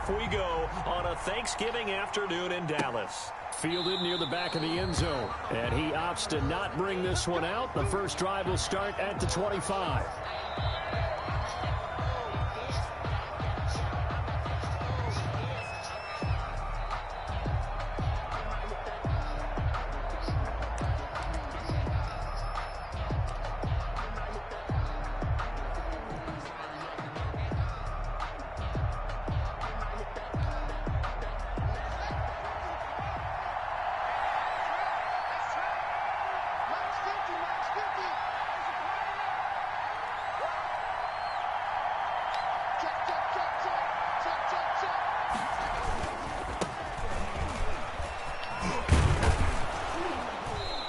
off we go on a Thanksgiving afternoon in Dallas. Fielded near the back of the end zone. And he opts to not bring this one out. The first drive will start at the 25.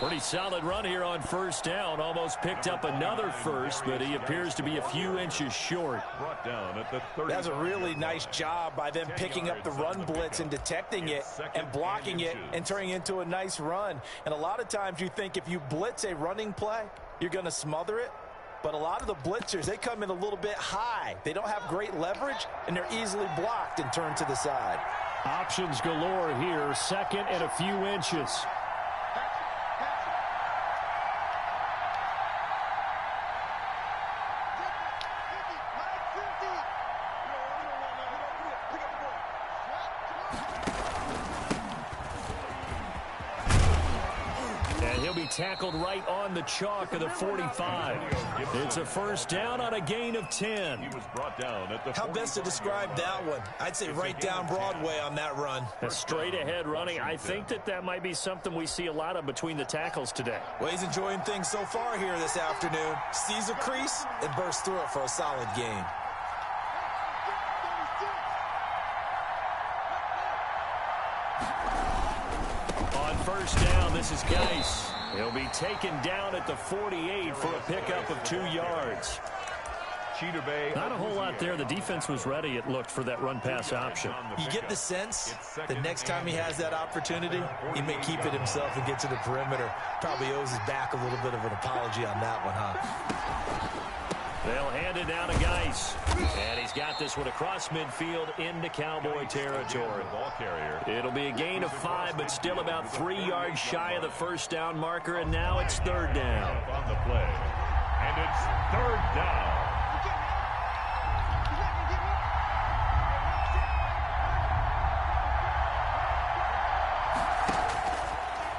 Pretty solid run here on first down. Almost picked up another first, but he appears to be a few inches short. Brought down at the 30. That's a really nice job by them picking up the run blitz and detecting it and blocking it and turning it into a nice run. And a lot of times you think if you blitz a running play, you're going to smother it. But a lot of the blitzers, they come in a little bit high. They don't have great leverage, and they're easily blocked and turned to the side. Options galore here. Second and a few inches. Tackled right on the chalk of the 45. It's a first down on a gain of 10. He was brought down at the How best to describe that one? I'd say right down Broadway on that run. A straight ahead running. I think that might be something we see a lot of between the tackles today. Well, he's enjoying things so far here this afternoon. Sees a crease and bursts through it for a solid gain. On first down, this is Geis. He'll be taken down at the 48 for a pickup of 2 yards. Not a whole lot there. The defense was ready, it looked, for that run-pass option. You get the sense that next time he has that opportunity, he may keep it himself and get to the perimeter. Probably owes his back a little bit of an apology on that one, huh? They'll hand it down to Geis. And he's got this one across midfield into Cowboy territory. It'll be a gain of 5, but still about 3 yards shy of the first down marker, and now it's third down. On the play. And it's third down.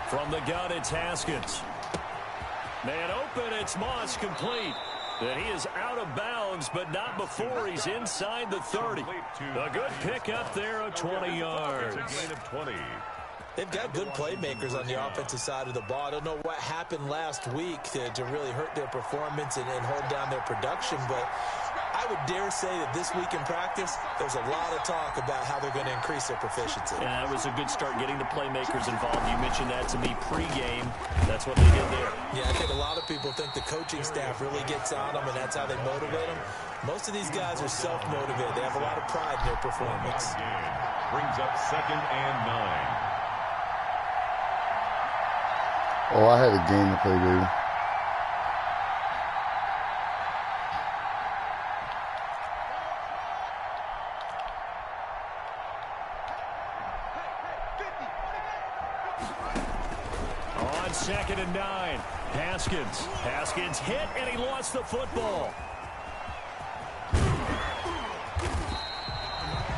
From the gun, it's Haskins. Man open, it's Moss, complete. That he is out of bounds, but not before he's inside the 30. A good pickup there of 20 yards. It's a gain of 20. They've got good playmakers on the offensive side of the ball. I don't know what happened last week to really hurt their performance and hold down their production, but I would dare say that this week in practice, there's a lot of talk about how they're going to increase their proficiency. Yeah, it was a good start getting the playmakers involved. You mentioned that to me pregame. That's what they did there. Yeah, I think a lot of people think the coaching staff really gets on them, and that's how they motivate them. Most of these guys are self-motivated. They have a lot of pride in their performance. Brings up 2nd and 9. Oh, I had a game to play, baby. On 2nd and 9, Haskins hit, and he lost the football.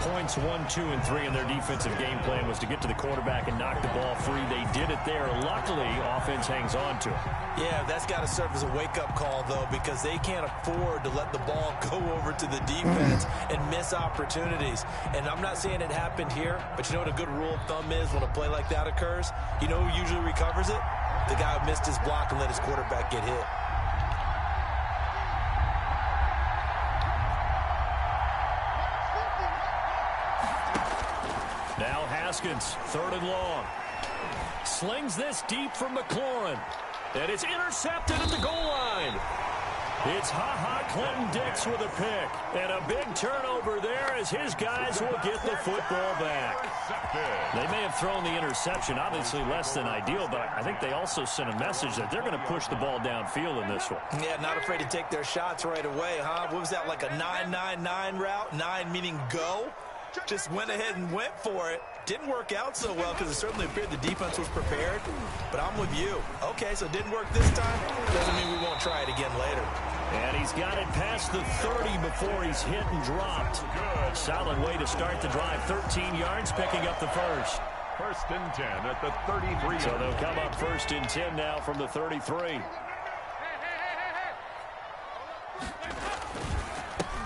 Points 1, 2, and 3 in their defensive game plan was to get to the quarterback and knock the ball free. They did it there. Luckily, offense hangs on to it. Yeah, that's got to serve as a wake-up call, though, because they can't afford to let the ball go over to the defense and miss opportunities. And I'm not saying it happened here, but you know what a good rule of thumb is when a play like that occurs? You know who usually recovers it? The guy who missed his block and let his quarterback get hit. Now Haskins, 3rd and long. Slings this deep from McLaurin. And it's intercepted at the goal line. It's Clinton-Dix with a pick. And a big turnover there as his guys will get the football back. They may have thrown the interception, obviously less than ideal, but I think they also sent a message that they're going to push the ball downfield in this one. Yeah, not afraid to take their shots right away, huh? What was that, like a 9-9-9 route? 9 meaning go? just went ahead and went for it. Didn't work out so well because it certainly appeared the defense was prepared. But I'm with you. Okay, so it didn't work this time. Doesn't mean we won't try it again later. And he's got it past the 30 before he's hit and dropped. Solid way to start the drive. 13 yards, picking up the first. First and 10 at the 33. So they'll come up first and 10 now from the 33.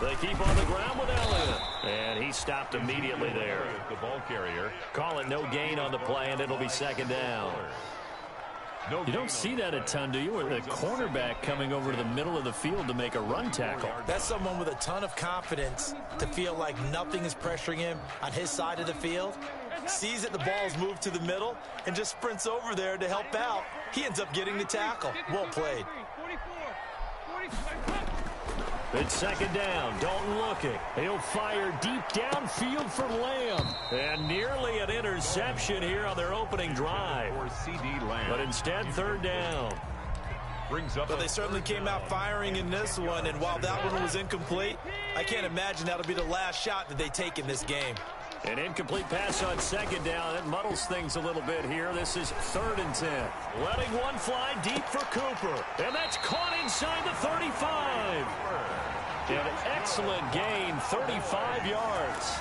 They keep on the ground with Elliott. And he stopped immediately there. The ball carrier. Call it no gain on the play, and it'll be second down. You don't see that a ton, do you? With the cornerback coming over to the middle of the field to make a run tackle. That's someone with a ton of confidence to feel like nothing is pressuring him on his side of the field. Sees that the ball's moved to the middle and just sprints over there to help out. He ends up getting the tackle. Well played. It's second down. Dalton looking. He'll fire deep downfield for Lamb. And nearly an interception here on their opening drive. But instead, third down. But they certainly came out firing in this one. And while that one was incomplete, I can't imagine that'll be the last shot that they take in this game. An incomplete pass on second down. It muddles things a little bit here. This is third and 10. Letting one fly deep for Cooper. And that's caught inside the 35. An excellent gain, 35 yards.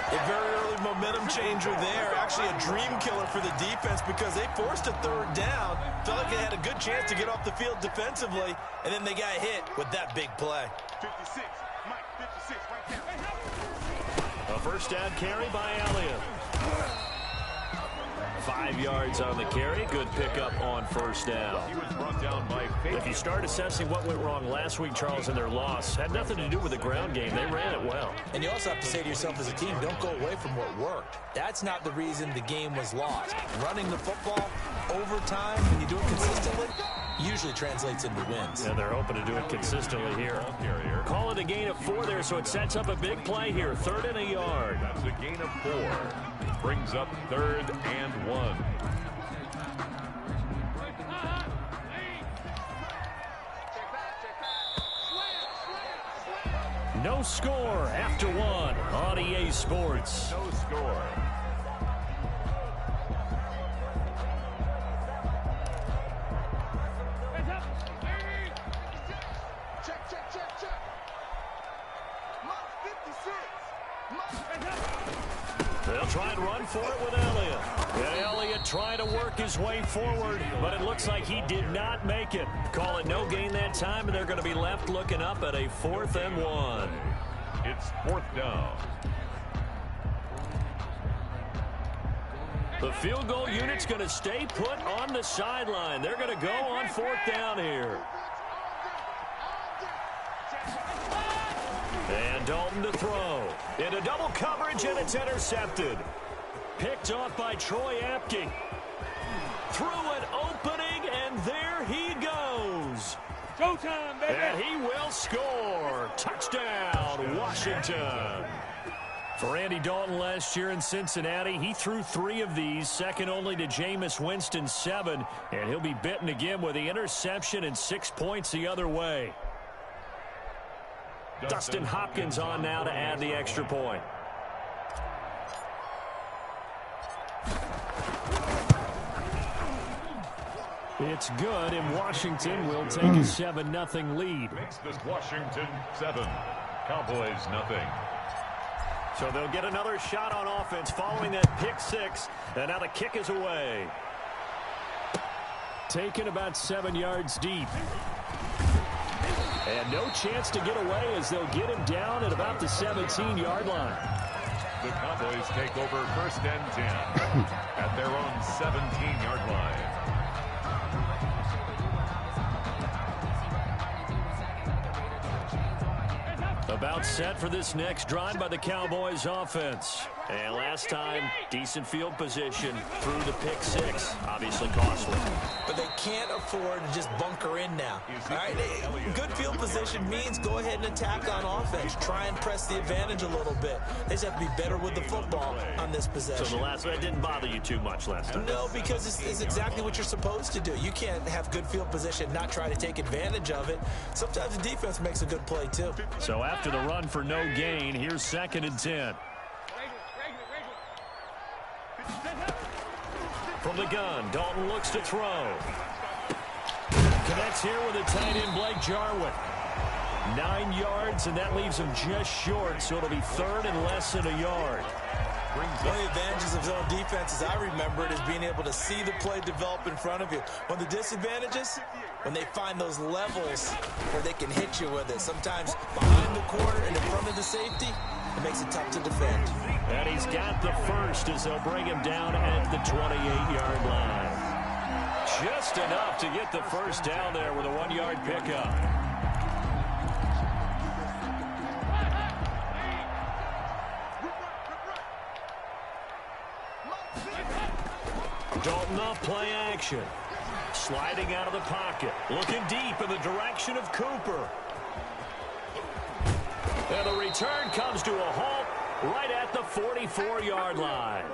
A very early momentum changer there. Actually a dream killer for the defense because they forced a third down. Felt like they had a good chance to get off the field defensively. And then they got hit with that big play. 56, Mike, 56, right there. A first down carry by Elliott. 5 yards on the carry. Good pickup on first down. He was brought down by If you start assessing what went wrong last week, Charles, in their loss, had nothing to do with the ground game. They ran it well. And you also have to say to yourself as a team, don't go away from what worked. That's not the reason the game was lost. Running the football, overtime, when you do it consistently, usually translates into wins. Yeah, they're hoping to do it consistently here. Call it a gain of 4 there, so it sets up a big play here. 3rd and a yard. That's a gain of 4. Brings up 3rd and 1. No score after 1 on EA Sports. No score. They'll try and run for it with Elliott. And Elliott trying to work his way forward, but it looks like he did not make it. Call it no gain that time, and they're going to be left looking up at a 4th and 1. It's 4th down. The field goal unit's going to stay put on the sideline. They're going to go on 4th down here. And Dalton to throw. Into double coverage, and it's intercepted. Picked off by Troy Apke. Through an opening, and there he goes. Showtime, baby. And he will score. Touchdown, Washington. For Andy Dalton last year in Cincinnati, he threw 3 of these, second only to Jameis Winston's 7, and he'll be bitten again with the interception and 6 points the other way. Dustin Hopkins on now to add the extra point. It's good, and Washington will take a 7-0 lead. Makes this Washington 7. Cowboys nothing. So they'll get another shot on offense following that pick 6, and now the kick is away. Taken about 7 yards deep. And no chance to get away as they'll get him down at about the 17-yard line. The Cowboys take over 1st and 10 at their own 17-yard line. About set for this next drive by the Cowboys offense. And last time, decent field position through the pick 6. Obviously costly. But they can't afford to just bunker in now. All right, good field position means go ahead and attack on offense. Try and press the advantage a little bit. They just have to be better with the football on this possession. So the last one didn't bother you too much last time? No, because it's exactly what you're supposed to do. You can't have good field position, not try to take advantage of it. Sometimes the defense makes a good play, too. So after the run for no gain, here's 2nd and 10. From the gun, Dalton looks to throw. Connects here with a tight end, Blake Jarwin. 9 yards, and that leaves him just short, so it'll be third and less than a yard. One of the advantages of zone defense, as I remember it, is being able to see the play develop in front of you. One of the disadvantages, when they find those levels where they can hit you with it. Sometimes behind the corner and in front of the safety, it makes it tough to defend. And he's got the first as they'll bring him down at the 28-yard line. Just enough to get the first down there with a 1-yard pickup. Dalton off play action. Sliding out of the pocket. Looking deep in the direction of Cooper. And the return comes to a halt right at the 44-yard line.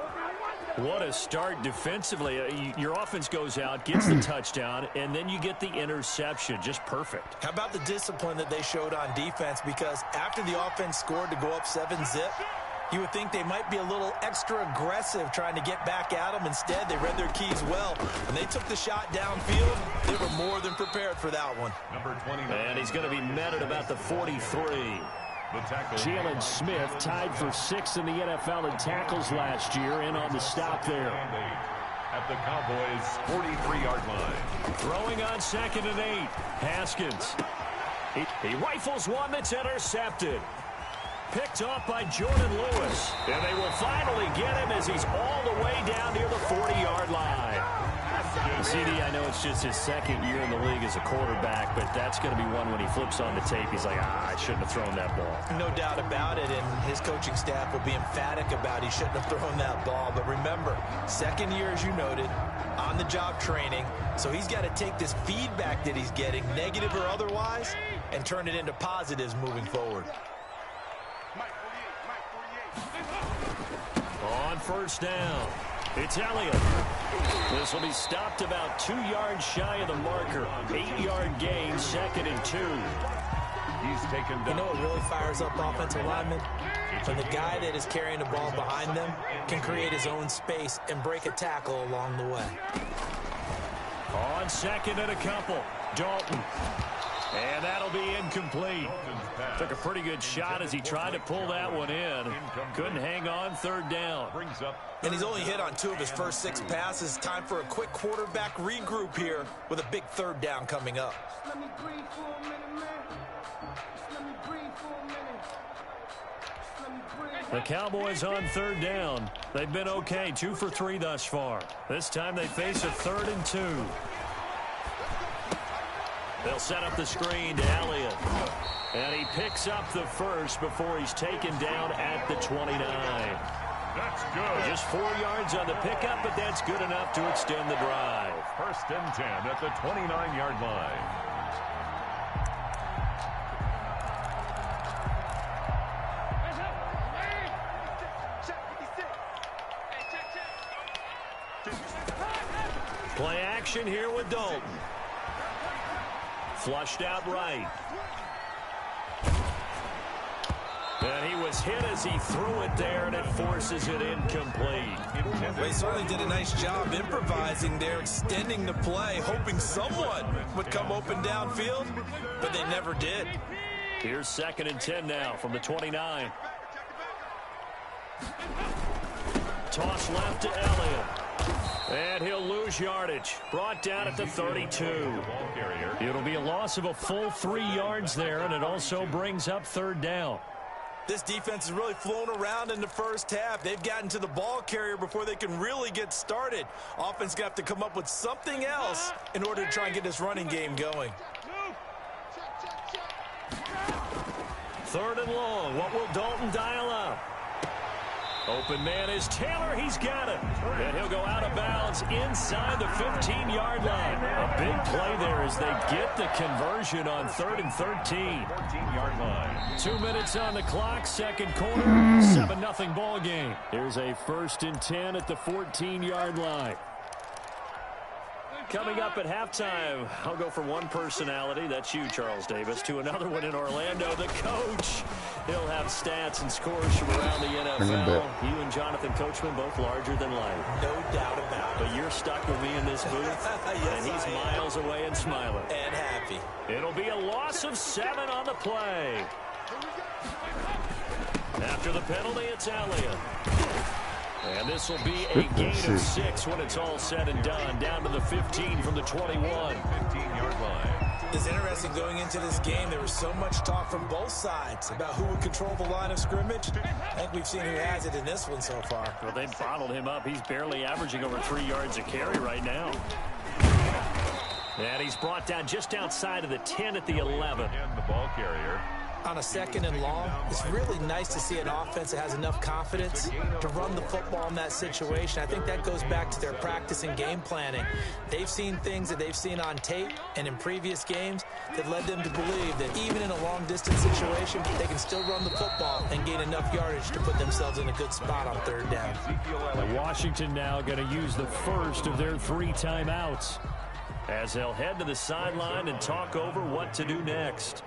What a start defensively. Your offense goes out, gets the touchdown, and then you get the interception. Just perfect. How about the discipline that they showed on defense? Because after the offense scored to go up 7-zip, you would think they might be a little extra aggressive trying to get back at them. Instead, they read their keys well. When they took the shot downfield, they were more than prepared for that one. Number 29. And he's going to be met at about the 43. Jalen Smith tied for 6th in the NFL in tackles last year, and on the stop there. At the Cowboys' 43-yard line. Throwing on 2nd and 8. Haskins. He rifles one that's intercepted. Picked off by Jordan Lewis. And they will finally get him as he's all the way down near the 40-yard line. CD, I know it's just his 2nd year in the league as a quarterback, but that's going to be one when he flips on the tape. He's like, I shouldn't have thrown that ball. No doubt about it, and his coaching staff will be emphatic about he shouldn't have thrown that ball. But remember, 2nd year, as you noted, on-the-job training, so he's got to take this feedback that he's getting, negative or otherwise, and turn it into positives moving forward. On first down, it's Elliott. This will be stopped about 2 yards shy of the marker. 8-yard gain, 2nd and 2. He's taken down. You know what really fires up offensive linemen? When the guy that is carrying the ball behind them can create his own space and break a tackle along the way. On 2nd and a couple, Dalton. And that'll be incomplete. Took a pretty good shot as he tried to pull that one in. Couldn't hang on 3rd down. And he's only hit on 2 of his first 6 passes. Time for a quick quarterback regroup here with a big 3rd down coming up. Let me breathe for a minute, man. Let me breathe for a minute. Let me breathe. The Cowboys on 3rd down. They've been okay, 2 for 3 thus far. This time they face a 3rd and 2. They'll set up the screen to Elliott. And he picks up the first before he's taken down at the 29. That's good. Just 4 yards on the pickup, but that's good enough to extend the drive. 1st and 10 at the 29-yard line. Play action here with Dalton. Flushed out right. And he was hit as he threw it there, and it forces it incomplete. Well, he certainly did a nice job improvising there, extending the play, hoping someone would come open downfield, but they never did. Here's 2nd and 10 now from the 29. Toss left to Elliott. And he'll lose yardage. Brought down at the 32. It'll be a loss of a full 3 yards there, and it also brings up 3rd down. This defense has really flown around in the first half. They've gotten to the ball carrier before they can really get started. Offense going to have to come up with something else in order to try and get this running game going. 3rd and long. What will Dalton dial up? Open man is Taylor. He's got it. And he'll go out of bounds inside the 15-yard line. A big play there as they get the conversion on 3rd and 13. 14-yard line. 2 minutes on the clock, 2nd quarter, 7-0 ball game. Here's a 1st and 10 at the 14-yard line. Coming up at halftime, I'll go from one personality, that's you, Charles Davis, to another one in Orlando, the coach. He'll have stats and scores from around the NFL. You and Jonathan Coachman both larger than life. No doubt about it. But you're stuck with me in this booth, Yes, and he's miles away and smiling. And happy. It'll be a loss of 7 on the play. After the penalty, it's Elliott. And this will be a gain of 6 when it's all said and done. Down to the 15 from the 21. 15-yard line. It's interesting going into this game. There was so much talk from both sides about who would control the line of scrimmage. I think we've seen who has it in this one so far. Well, they've bottled him up. He's barely averaging over 3 yards a carry right now. And he's brought down just outside of the 10 at the 11. And the ball carrier. On a 2nd and long, it's really nice to see an offense that has enough confidence to run the football in that situation. I think that goes back to their practice and game planning. They've seen things that they've seen on tape and in previous games that led them to believe that even in a long-distance situation, they can still run the football and gain enough yardage to put themselves in a good spot on 3rd down. And Washington now going to use the first of their 3 timeouts as they'll head to the sideline and talk over what to do next.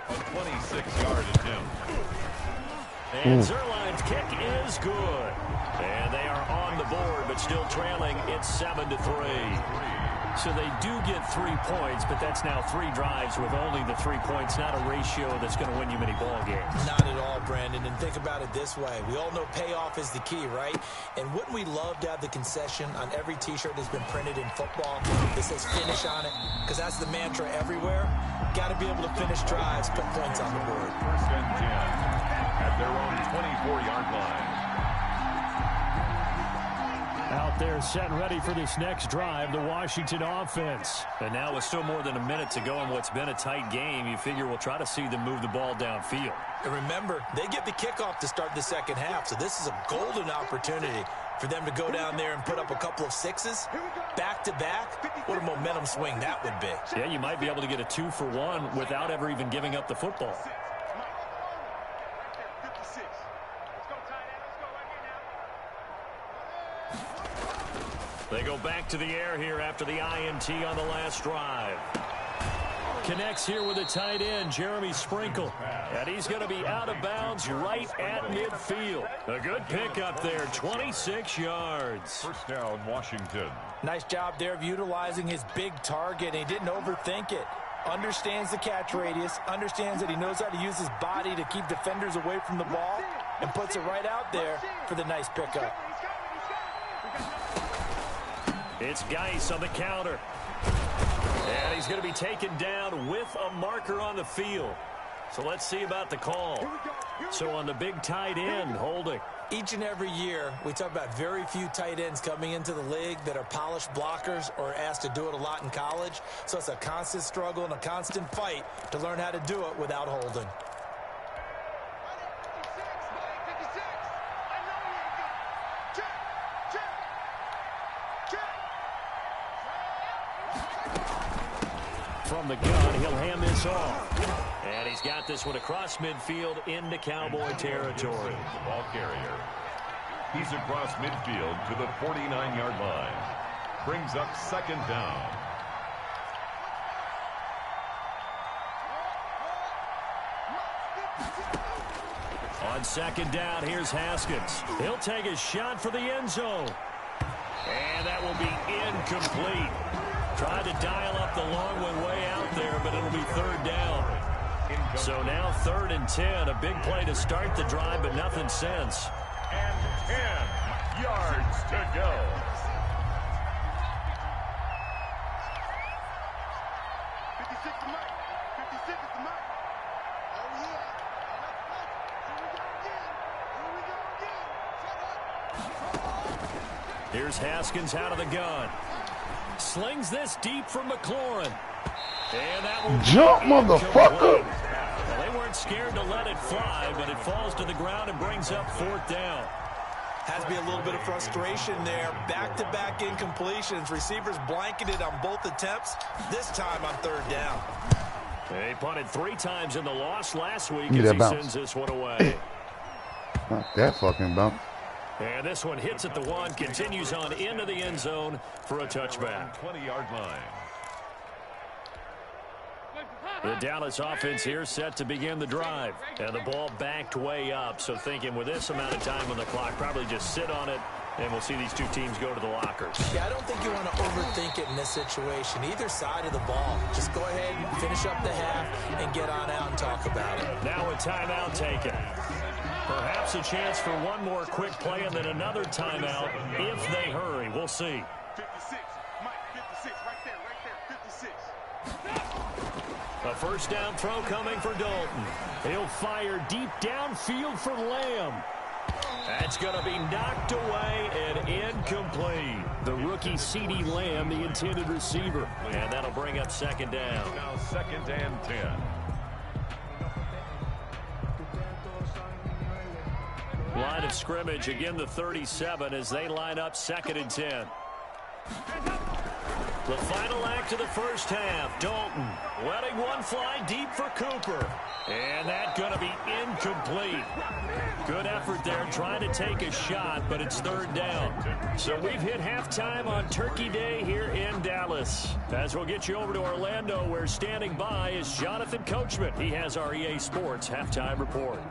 A 26-yard attempt. And Zerline's kick is good. And they are on the board, but still trailing. It's 7-3. So they do get 3 points, but that's now 3 drives with only the 3 points, not a ratio that's going to win you many ball games. Not at all, Brandon. And think about it this way. We all know payoff is the key, right? And wouldn't we love to have the concession on every T-shirt that's been printed in football that says finish on it? Because that's the mantra everywhere. Got to be able to finish drives, put points on the board. 1st and 10 at their own 24-yard line. Out there set and ready for this next drive, the Washington offense. And now with still more than a minute to go in what's been a tight game, you figure we'll try to see them move the ball downfield. And remember, they get the kickoff to start the 2nd half, so this is a golden opportunity for them to go down there and put up a couple of 6s back-to-back. What a momentum swing that would be. Yeah, you might be able to get a 2-for-1 without ever even giving up the football. They go back to the air here after the INT on the last drive. Connects here with a tight end, Jeremy Sprinkle. And he's going to be out of bounds right at midfield. A good pickup there, 26 yards. 1st down, Washington. Nice job there of utilizing his big target. He didn't overthink it. Understands the catch radius, understands that he knows how to use his body to keep defenders away from the ball, and puts it right out there for the nice pickup. It's Geis on the counter. And he's going to be taken down with a marker on the field. So let's see about the call. So on the big tight end, holding. Each and every year, we talk about very few tight ends coming into the league that are polished blockers or asked to do it a lot in college. So it's a constant struggle and a constant fight to learn how to do it without holding. From the gun, he'll hand this off. And he's got this one across midfield into Cowboy territory. The ball carrier. He's across midfield to the 49-yard line. Brings up 2nd down. On 2nd down, here's Haskins. He'll take a shot for the end zone. And that will be incomplete. Tried to dial up the long one way out there, but it'll be 3rd down. So now 3rd and 10. A big play to start the drive, but nothing since. And 10 yards to go. Here's Haskins out of the gun. Slings this deep from McLaurin. And that will jump, motherfucker. Well, they weren't scared to let it fly, but it falls to the ground and brings up 4th down. Has to be a little bit of frustration there. Back-to-back incompletions. Receivers blanketed on both attempts, this time on 3rd down. They punted 3 times in the loss last week as he sends this one away. Not that fucking bounce. And this one hits at the 1, continues on into the end zone for a touchback. 20-yard line. The Dallas offense here set to begin the drive. And the ball backed way up. So thinking with this amount of time on the clock, probably just sit on it. And we'll see these two teams go to the lockers. Yeah, I don't think you want to overthink it in this situation. Either side of the ball. Just go ahead and finish up the half and get on out and talk about it. Now a timeout taken. Perhaps a chance for one more quick play and then another timeout if they hurry. We'll see. 56. Mike, 56. Right there, 56. A first down throw coming for Dalton. He'll fire deep downfield for Lamb. That's going to be knocked away and incomplete. The rookie CeeDee Lamb, the intended receiver. And that'll bring up second down. Now 2nd and 10. Line of scrimmage, again the 37 as they line up 2nd and 10. The final act of the first half. Dalton letting one fly deep for Cooper. And that's going to be incomplete. Good effort there trying to take a shot, but it's 3rd down. So we've hit halftime on Turkey Day here in Dallas. As we'll get you over to Orlando, where standing by is Jonathan Coachman. He has our EA Sports halftime report.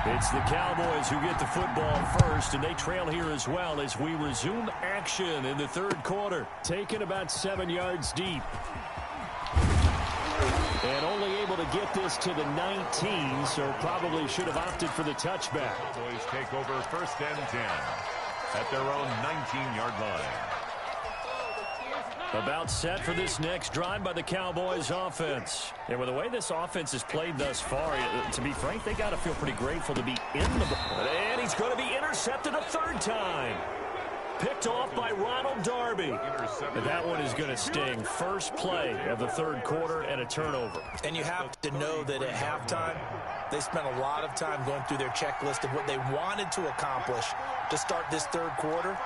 It's the Cowboys who get the football first, and they trail here as well as we resume action in the 3rd quarter. Taken about 7 yards deep. And only able to get this to the 19, so probably should have opted for the touchback. Cowboys take over 1st and 10 at their own 19-yard line. About set for this next drive by the Cowboys offense. And with the way this offense has played thus far, to be frank, they got to feel pretty grateful to be in the ball. And he's going to be intercepted a 3rd time. Picked off by Ronald Darby. But that one is going to sting. First play of the 3rd quarter and a turnover. And you have to know that at halftime, they spent a lot of time going through their checklist of what they wanted to accomplish to start this 3rd quarter.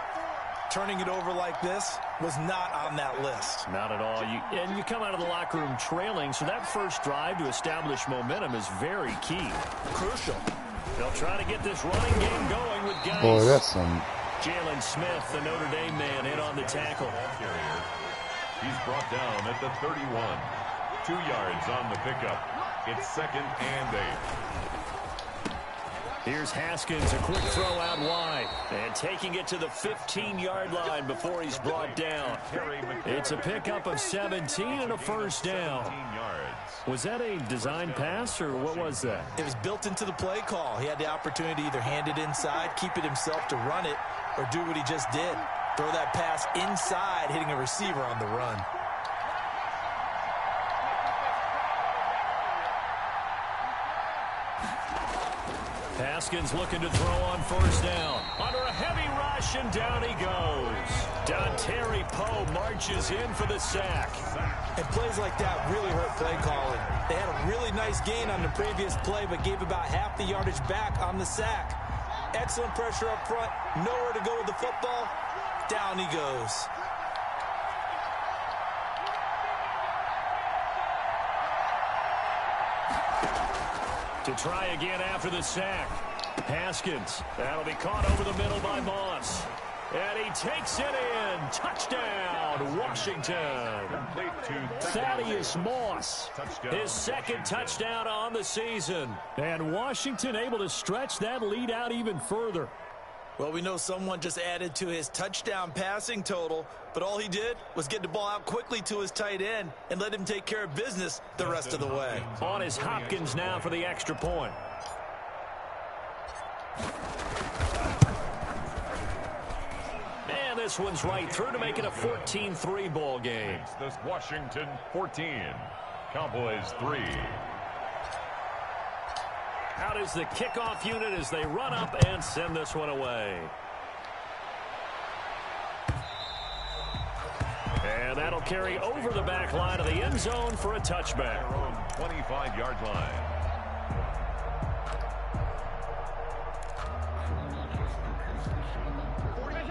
Turning it over like this was not on that list. Not at all. You come out of the locker room trailing, so that first drive to establish momentum is very key. Crucial. They'll try to get this running game going with guys. Boy, that's some... Jalen Smith, the Notre Dame man, in on the tackle. He's brought down at the 31. 2 yards on the pickup. It's 2nd and 8. Here's Haskins, a quick throw out wide. And taking it to the 15-yard line before he's brought down. It's a pickup of 17 and a first down. Was that a design pass, or what was that? It was built into the play call. He had the opportunity to either hand it inside, keep it himself to run it, or do what he just did. Throw that pass inside, hitting a receiver on the run. Haskins looking to throw on first down. Under a heavy rush, and down he goes. Dontari Poe marches in for the sack. And plays like that really hurt play calling. They had a really nice gain on the previous play, but gave about half the yardage back on the sack. Excellent pressure up front. Nowhere to go with the football. Down he goes. To try again after the sack. Haskins. That'll be caught over the middle by Moss. And he takes it in. Touchdown, Washington. Thaddeus Moss. His 2nd touchdown on the season. And Washington able to stretch that lead out even further. Well, we know someone just added to his touchdown passing total, but all he did was get the ball out quickly to his tight end and let him take care of business the rest of the way. On is Hopkins now for the extra point. And this one's right through to make it a 14-3 ball game. This Washington 14, Cowboys 3. Out is the kickoff unit as they run up and send this one away. And that'll carry over the back line of the end zone for a touchback. 25-yard line.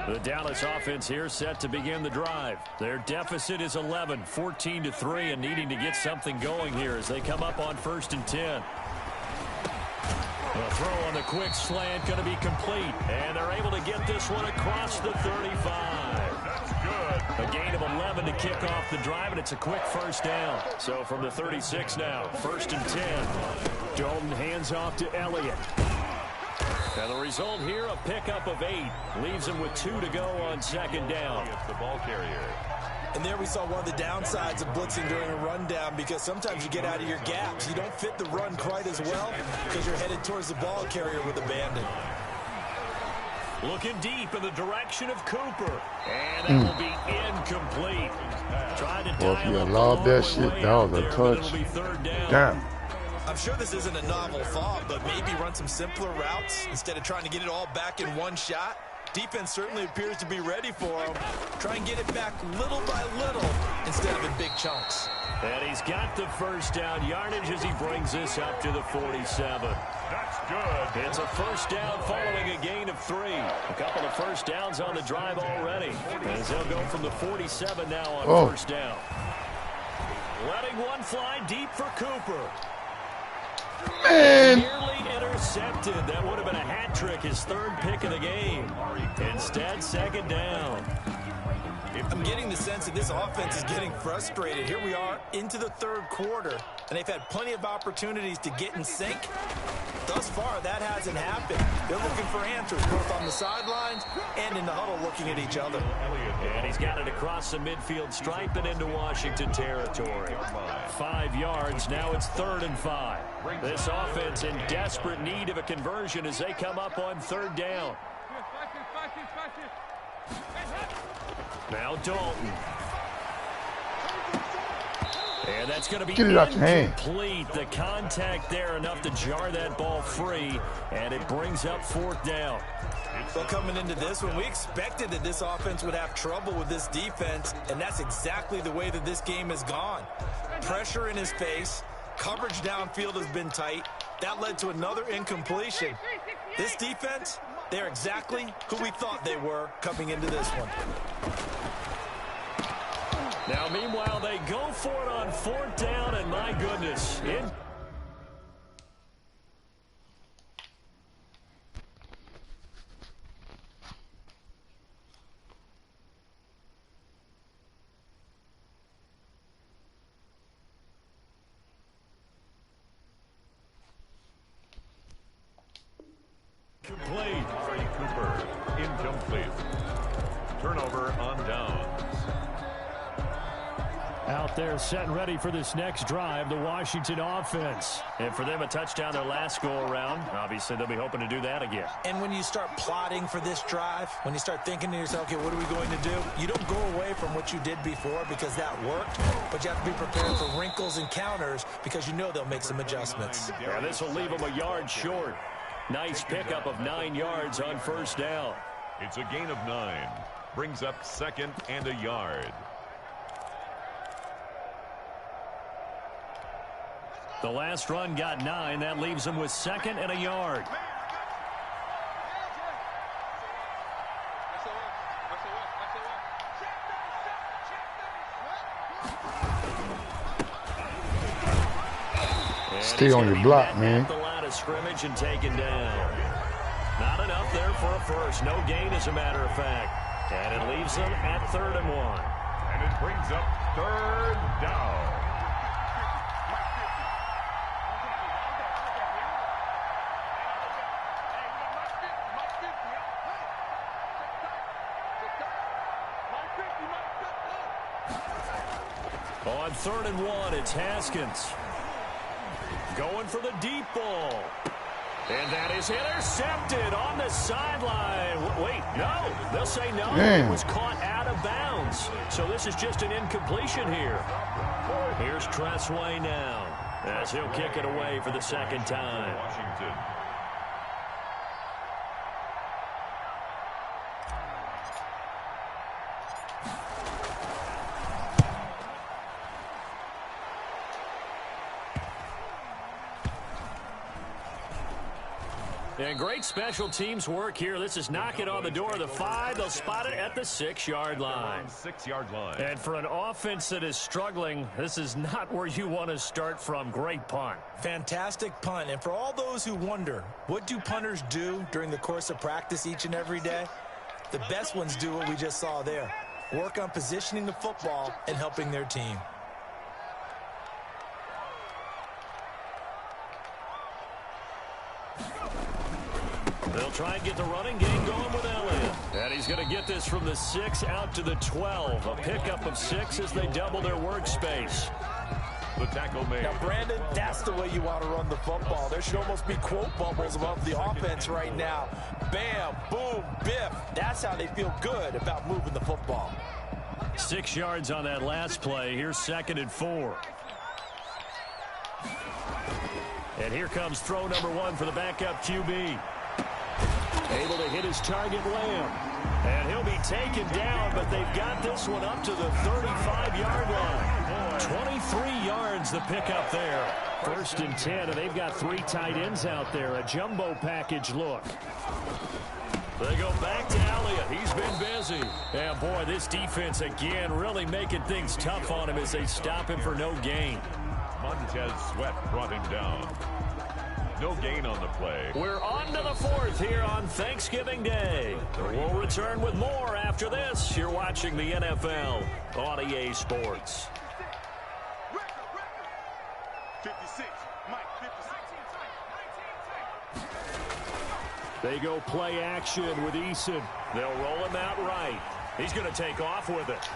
The Dallas offense here set to begin the drive. Their deficit is 11, 14-3, and needing to get something going here as they come up on 1st and 10. The throw on the quick slant going to be complete. And they're able to get this one across the 35. That's good. A gain of 11 to kick off the drive, and it's a quick first down. So from the 36 now, 1st and 10. Dalton hands off to Elliott. And the result here, a pickup of 8. Leaves him with 2 to go on 2nd down. It's the ball carrier. And there we saw one of the downsides of blitzing during a rundown, because sometimes you get out of your gaps. You don't fit the run quite as well because you're headed towards the ball carrier with abandon. Looking deep in the direction of Cooper. And it will be incomplete. Trying to Well, if dial you up the allowed that long shit, way that out was a there, but touch. it'll be 3rd down. Damn. I'm sure this isn't a novel thought, but maybe run some simpler routes instead of trying to get it all back in one shot. Defense certainly appears to be ready for him. Try and get it back little by little instead of in big chunks. And he's got the first down yardage as he brings this up to the 47. That's good. It's a first down following a gain of 3. A couple of first downs on the drive already. As they'll go from the 47 now on first down. Letting one fly deep for Cooper. Man. Nearly intercepted. That would have been a hat trick, his 3rd pick of the game. Instead, 2nd down. I'm getting the sense that this offense is getting frustrated. Here we are into the 3rd quarter, and they've had plenty of opportunities to get in sync. Thus far, that hasn't happened. They're looking for answers, both on the sidelines and in the huddle looking at each other. And he's got it across the midfield stripe and into Washington territory. 5 yards, now it's 3rd and 5. This offense in desperate need of a conversion as they come up on 3rd down. Now Dalton. And that's going to be Get it out your hand. incomplete. The contact there enough to jar that ball free, and it brings up 4th down. Well, coming into this one, we expected that this offense would have trouble with this defense, and that's exactly the way that this game has gone. Pressure in his face, coverage downfield has been tight. That led to another incompletion. This defense, they're exactly who we thought they were coming into this one. Now, meanwhile, they go for it on 4th down, and my goodness, Complete. Cooper. Incomplete. Turnover on downs. out there set and ready for this next drive, the Washington offense. And for them, a touchdown their last go-around. Obviously, they'll be hoping to do that again. And when you start plotting for this drive, when you start thinking to yourself, okay, what are we going to do? You don't go away from what you did before because that worked, but you have to be prepared for wrinkles and counters because you know they'll make some adjustments. Yeah, this will leave them a yard short. Nice pickup of 9 yards on first down. It's a gain of 9. Brings up 2nd and a yard. The last run got 9. That leaves them with 2nd and a yard. Stay on your block, man. The line of scrimmage and taken down. Not enough there for a first. No gain, as a matter of fact. And it leaves them at 3rd and 1. And it brings up 3rd down. On 3rd and 1, it's Haskins. Going for the deep ball. And that is intercepted on the sideline. Wait, no. They'll say no. Man. It was caught out of bounds. So this is just an incompletion here. Here's Tressway now as he'll kick it away for the 2nd time. Washington. And great special teams work here. This is knocking on the door of the 5. They'll spot it at the 6-yard line. 6-yard line. And for an offense that is struggling, this is not where you want to start from. Great punt. Fantastic punt. And for all those who wonder, what do punters do during the course of practice each and every day? The best ones do what we just saw there. Work on positioning the football and helping their team. They'll try and get the running game going with Elliott. And he's going to get this from the 6 out to the 12. A pickup of 6 as they double their workspace. The tackle made. Now, Brandon, that's the way you want to run the football. There should almost be quote bubbles above the offense right now. Bam, boom, biff. That's how they feel good about moving the football. 6 yards on that last play. Here's 2nd and 4. And here comes throw number 1 for the backup QB. Able to hit his target, Lamb. And he'll be taken down, but they've got this one up to the 35-yard line. 23 yards the pickup there. 1st and 10, and they've got 3 tight ends out there. A jumbo package look. They go back to Elliott. He's been busy. And, boy, this defense, again, really making things tough on him as they stop him for no gain. Montez Sweat brought him down. No gain on the play. We're on to the 4th here on Thanksgiving Day. We'll return with more after this. You're watching the NFL on EA Sports. 56. Mike, 56. They go play action with Eason. They'll roll him out right. He's going to take off with it.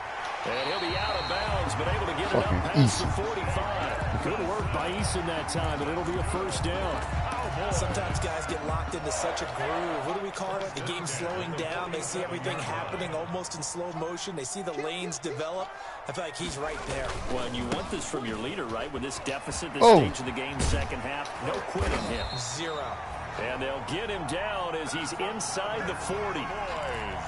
And he'll be out of bounds, but able to get it up past the 45. Good work by Eason that time, and it'll be a 1st down. Sometimes guys get locked into such a groove. What do we call it? The game's slowing down. They see everything happening almost in slow motion. They see the lanes develop. I feel like he's right there. Well, and you want this from your leader, right? With this deficit, this stage of the game's 2nd half, no quitting him. 0. And they'll get him down as he's inside the 40.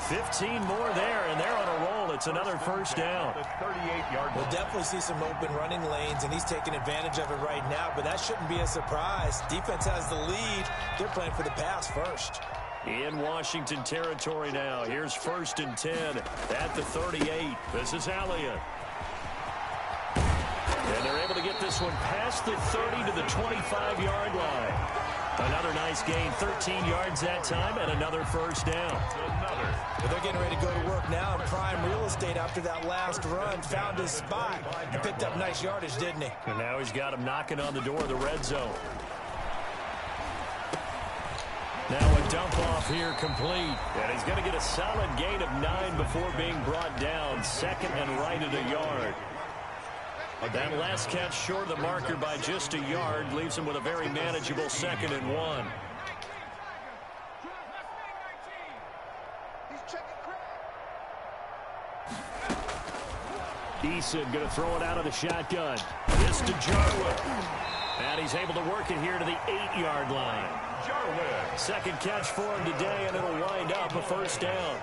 15 more there, and they're on a roll. It's another 1st down. 38-yard. We'll definitely see some open running lanes, and he's taking advantage of it right now, but that shouldn't be a surprise. Defense has the lead. They're playing for the pass first. In Washington territory now. Here's 1st and 10 at the 38. This is Elliott. And they're able to get this one past the 30 to the 25-yard line. Another nice gain, 13 yards that time, and another 1st down. Well, they're getting ready to go to work now in prime real estate after that last run. Found his spot and picked up nice yardage, didn't he? And now he's got him knocking on the door of the red zone. Now a dump off here complete. And he's going to get a solid gain of 9 before being brought down. 2nd and right at a yard. That last catch short of the marker by just a yard leaves him with a very manageable 2nd and 1. Eason going to throw it out of the shotgun. This to Jarwin. And he's able to work it here to the 8-yard line. Jarwin. 2nd catch for him today, and it'll wind up a 1st down.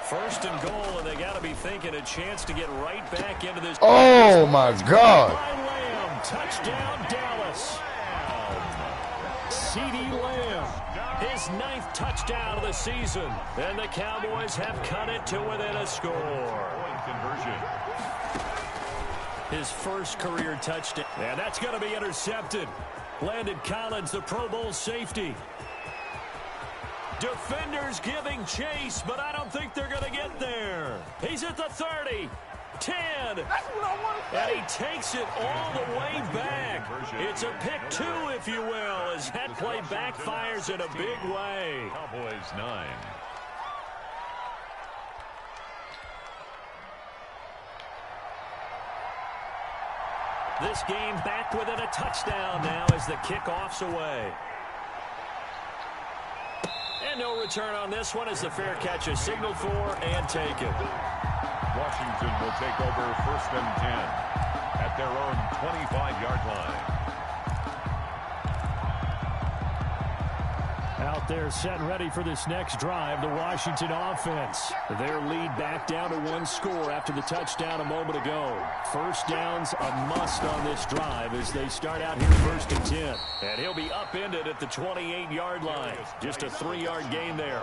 1st and goal, and they got to be thinking a chance to get right back into this. Oh, my God. Lamb, touchdown, Dallas. CeeDee Lamb, his 9th touchdown of the season. And the Cowboys have cut it to within a score. Point conversion. His 1st career touchdown. And that's going to be intercepted. Landon Collins, the Pro Bowl safety. Defenders giving chase, but I don't think they're going to get there. He's at the 30, 10, and he takes it all the way back. It's a pick 2, if you will, as that play backfires in a big way. Cowboys 9. This game back within a touchdown now as the kickoff's away. And no return on this one as the fair catch is signaled for and taken. Washington will take over 1st and 10 at their own 25-yard line. Out there set and ready for this next drive, the Washington offense. Their lead back down to one score after the touchdown a moment ago. First down's a must on this drive as they start out here 1st and 10. And he'll be upended at the 28-yard line. Just a 3-yard gain there.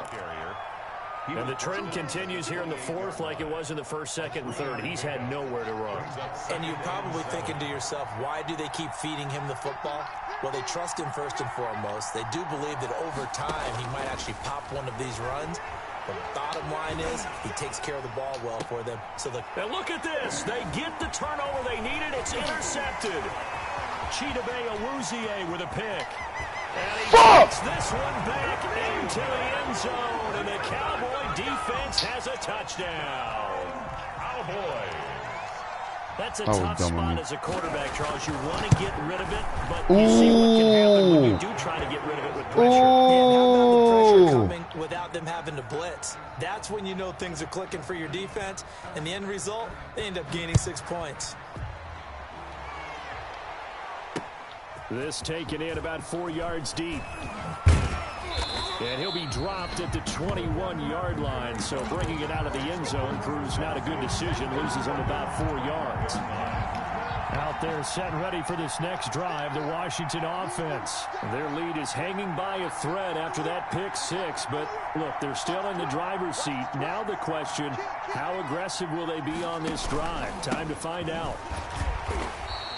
And the trend continues here in the 4th like it was in the 1st, 2nd, and 3rd. He's had nowhere to run. And you're probably thinking to yourself, why do they keep feeding him the football? Well, they trust him first and foremost. They do believe that over time he might actually pop one of these runs. But the bottom line is he takes care of the ball well for them. And look at this. They get the turnover they needed. It's intercepted. Chidobe Awuzie with a pick. And he gets this one back into the end zone. And the Cowboy defense has a touchdown. Cowboys. That's a tough spot as a quarterback, Charles. You want to get rid of it, but you see what can happen when you do try to get rid of it with pressure. And how about the pressure coming without them having to blitz? That's when you know things are clicking for your defense. And the end result, they end up gaining 6 points. This taken in about 4 yards deep. And he'll be dropped at the 21-yard line, so bringing it out of the end zone proves not a good decision. Loses him about 4 yards. Out there set and ready for this next drive, the Washington offense. Their lead is hanging by a thread after that pick 6, but look, they're still in the driver's seat. Now the question, how aggressive will they be on this drive? Time to find out.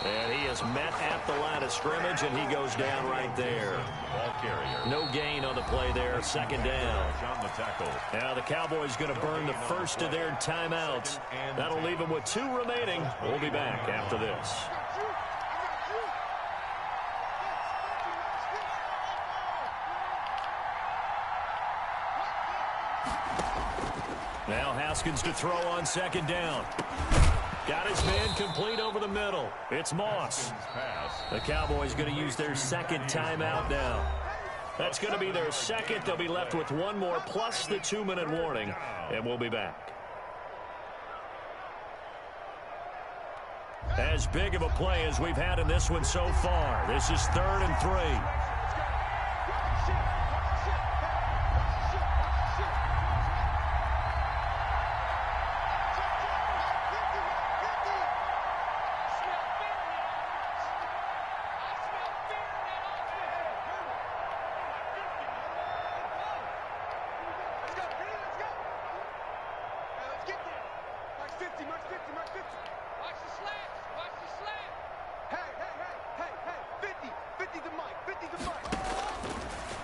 And he is met at the line of scrimmage, and he goes down right there. Ball carrier. No gain on the play there. 2nd down. On the tackle. Now the Cowboys going to burn the first of their timeouts. That'll leave them with 2 remaining. We'll be back after this. Now Haskins to throw on 2nd down. Got his man complete over the middle. It's Moss. The Cowboys going to use their 2nd timeout now. That's going to be their 2nd. They'll be left with 1 more plus the 2-minute warning, and we'll be back. As big of a play as we've had in this one so far. This is 3rd and 3.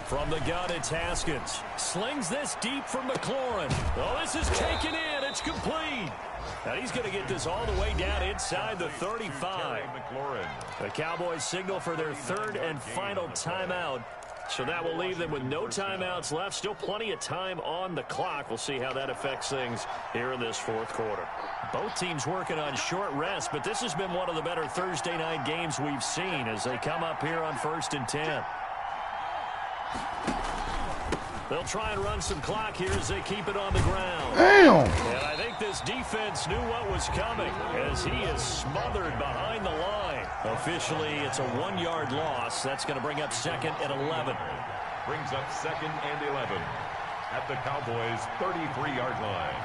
From the gun, it's Haskins. Slings this deep from McLaurin. Oh, this is taken in. It's complete. Now he's going to get this all the way down inside the 35. The Cowboys signal for their 3rd and final timeout. So that will leave them with no timeouts left. Still plenty of time on the clock. We'll see how that affects things here in this 4th quarter. Both teams working on short rest, but this has been one of the better Thursday night games we've seen as they come up here on 1st and 10. They'll try and run some clock here as they keep it on the ground. Damn! And I think this defense knew what was coming as he is smothered behind the line. Officially, it's a 1-yard loss. That's going to bring up 2nd and 11. Brings up 2nd and 11 at the Cowboys' 33-yard line.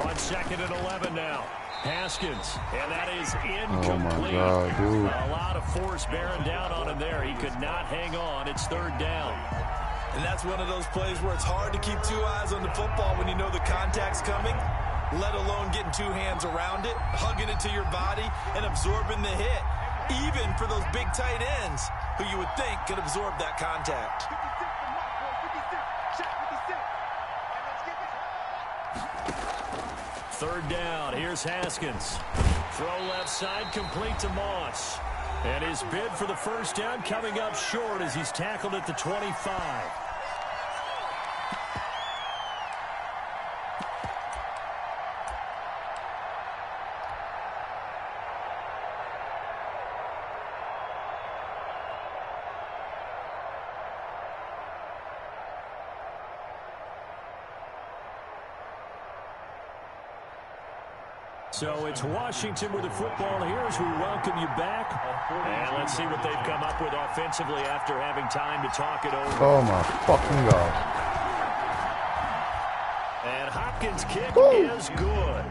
On 2nd and 11 now. Haskins, and that is incomplete. Oh, my God, dude. A lot of force bearing down on him there. He could not hang on. It's 3rd down. And that's one of those plays where it's hard to keep 2 eyes on the football when you know the contact's coming, let alone getting 2 hands around it, hugging it to your body, and absorbing the hit, even for those big tight ends who you would think could absorb that contact. 3rd down. Here's Haskins. Throw left side, complete to Moss. And his bid for the 1st down coming up short as he's tackled at the 25. So it's Washington with the football here as we welcome you back. And let's see what they've come up with offensively after having time to talk it over. Oh, my fucking God. And Hopkins' kick is good.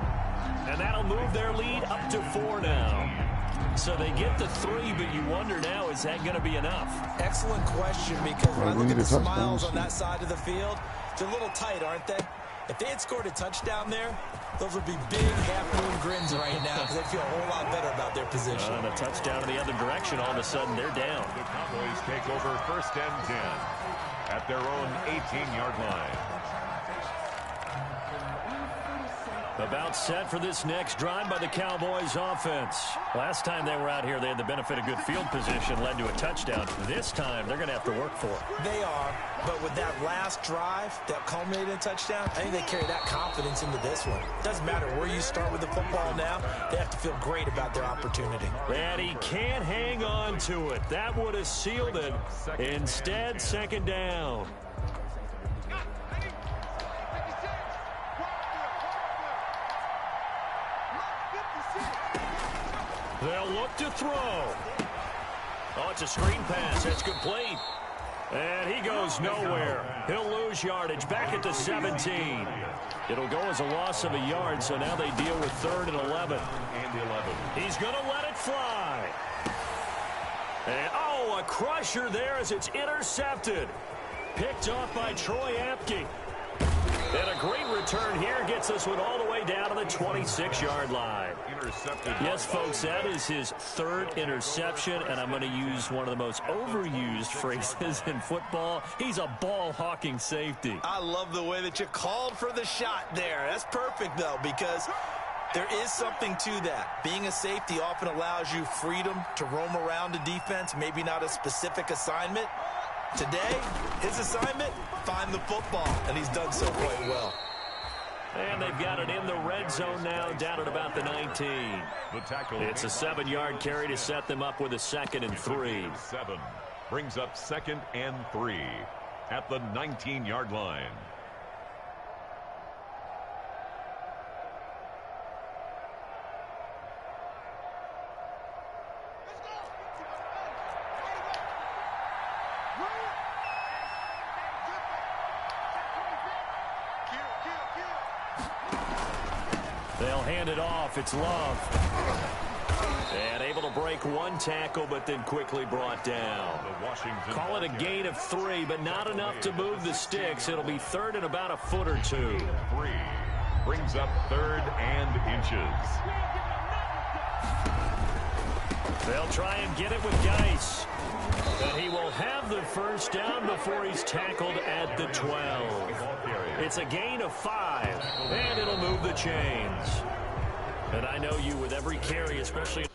And that'll move their lead up to 4 now. So they get the 3, but you wonder now, is that going to be enough? Excellent question, because when I look at the smiles on that side of the field, they're a little tight, aren't they? If they had scored a touchdown there, those would be big half-moon grins right now because they feel a whole lot better about their position. And a touchdown in the other direction, all of a sudden they're down. The Cowboys take over 1st and 10 at their own 18-yard line. About set for this next drive by the Cowboys offense. Last time they were out here, they had the benefit of good field position, led to a touchdown. This time, they're going to have to work for it. They are, but with that last drive that culminated in a touchdown, I think they carry that confidence into this one. Doesn't matter where you start with the football now, they have to feel great about their opportunity. And he can't hang on to it. That would have sealed it. Instead, 2nd down. They'll look to throw. Oh, it's a screen pass. That's complete. And he goes nowhere. He'll lose yardage back at the 17. It'll go as a loss of a yard, so now they deal with 3rd and 11. He's going to let it fly. And, oh, a crusher there as it's intercepted. Picked off by Troy Apke. And a great return here gets this one all the way down to the 26-yard line. Yes, folks, that is his 3rd interception, and I'm going to use one of the most overused phrases in football. He's a ball-hawking safety. I love the way that you called for the shot there. That's perfect, though, because there is something to that. Being a safety often allows you freedom to roam around the defense, maybe not a specific assignment. Today, his assignment, find the football, and he's done so quite well. And they've got it in the red zone now, down at about the 19. It's a 7-yard carry to set them up with a 2nd and 3. 7 brings up 2nd and 3 at the 19-yard line. They'll hand it off. It's Love. And able to break 1 tackle, but then quickly brought down. Call it a gain of 3, but not enough to move the sticks. It'll be 3rd and about a foot or 2. 3 brings up 3rd and inches. They'll try and get it with Geis. And he will have the 1st down before he's tackled at the 12. It's a gain of 5, and it'll move the chains. And I know you with every carry, especially